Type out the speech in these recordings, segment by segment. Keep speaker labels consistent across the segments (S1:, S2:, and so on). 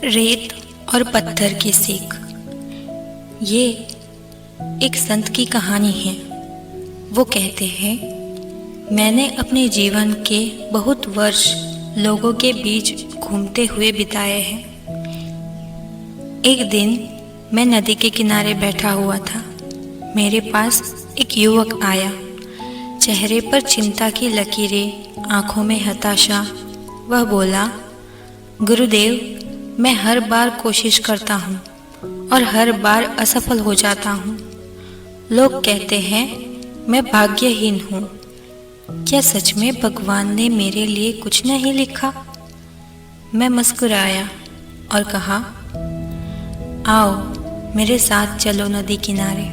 S1: रेत और पत्थर की सीख। ये एक संत की कहानी है। वो कहते हैं, मैंने अपने जीवन के बहुत वर्ष लोगों के बीच घूमते हुए बिताए हैं। एक दिन मैं नदी के किनारे बैठा हुआ था। मेरे पास एक युवक आया। चेहरे पर चिंता की लकीरें, आंखों में हताशा। वह बोला, गुरुदेव, मैं हर बार कोशिश करता हूँ और हर बार असफल हो जाता हूँ। लोग कहते हैं मैं भाग्यहीन हूँ। क्या सच में भगवान ने मेरे लिए कुछ नहीं लिखा? मैं मुस्कुराया और कहा, आओ मेरे साथ चलो नदी किनारे।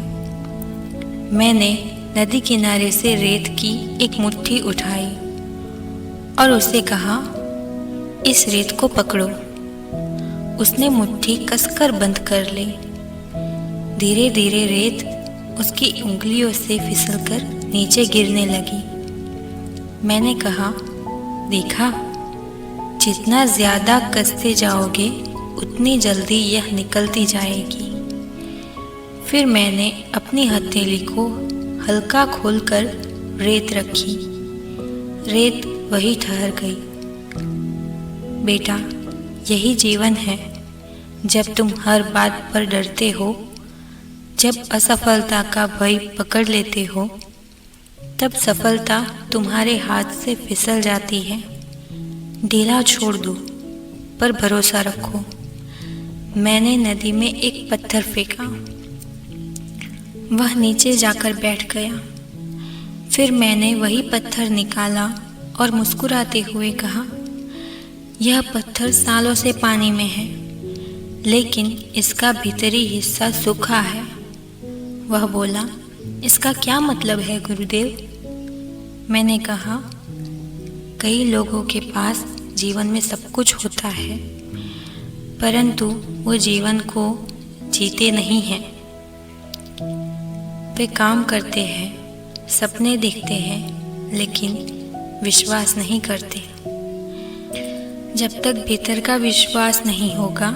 S1: मैंने नदी किनारे से रेत की एक मुट्ठी उठाई और उसे कहा, इस रेत को पकड़ो। उसने मुट्ठी कसकर बंद कर ली। धीरे धीरे रेत उसकी उंगलियों से फिसलकर नीचे गिरने लगी। मैंने कहा, देखा, जितना ज्यादा कसते जाओगे उतनी जल्दी यह निकलती जाएगी। फिर मैंने अपनी हथेली को हल्का खोलकर रेत रखी। रेत वहीं ठहर गई। बेटा, यही जीवन है। जब तुम हर बात पर डरते हो, जब असफलता का भय पकड़ लेते हो, तब सफलता तुम्हारे हाथ से फिसल जाती है। ढीला छोड़ दो, पर भरोसा रखो। मैंने नदी में एक पत्थर फेंका। वह नीचे जाकर बैठ गया। फिर मैंने वही पत्थर निकाला और मुस्कुराते हुए कहा, यह पत्थर सालों से पानी में है, लेकिन इसका भीतरी हिस्सा सूखा है। वह बोला, इसका क्या मतलब है गुरुदेव? मैंने कहा, कई लोगों के पास जीवन में सब कुछ होता है, परंतु वो जीवन को जीते नहीं हैं। वे काम करते हैं, सपने देखते हैं, लेकिन विश्वास नहीं करते। जब तक भीतर का विश्वास नहीं होगा,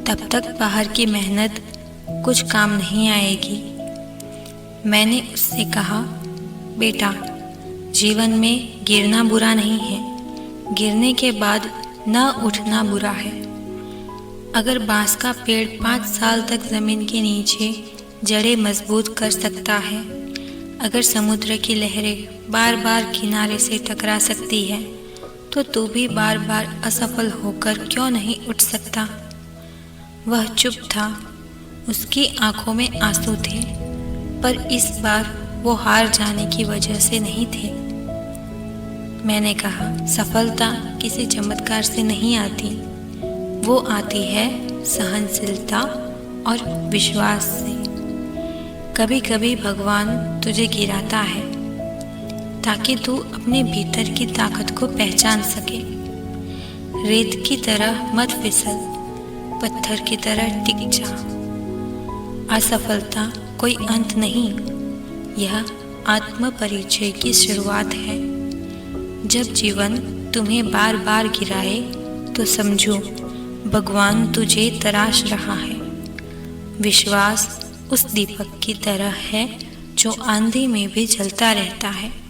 S1: तब तक बाहर की मेहनत कुछ काम नहीं आएगी। मैंने उससे कहा, बेटा, जीवन में गिरना बुरा नहीं है, गिरने के बाद न उठना बुरा है। अगर बांस का पेड़ 5 साल तक जमीन के नीचे जड़ें मजबूत कर सकता है, अगर समुद्र की लहरें बार बार किनारे से टकरा सकती है, तो तू भी बार बार असफल होकर क्यों नहीं उठ सकता? वह चुप था। उसकी आंखों में आंसू थे, पर इस बार वो हार जाने की वजह से नहीं थे। मैंने कहा, सफलता किसी चमत्कार से नहीं आती, वो आती है सहनशीलता और विश्वास से। कभी कभी भगवान तुझे गिराता है ताकि तू अपने भीतर की ताकत को पहचान सके। रेत की तरह मत फिसल, पत्थर की तरह टिक जा। असफलता कोई अंत नहीं, यह आत्म परिचय की शुरुआत है। जब जीवन तुम्हें बार बार गिराए, तो समझो भगवान तुझे तराश रहा है। विश्वास उस दीपक की तरह है जो आंधी में भी जलता रहता है।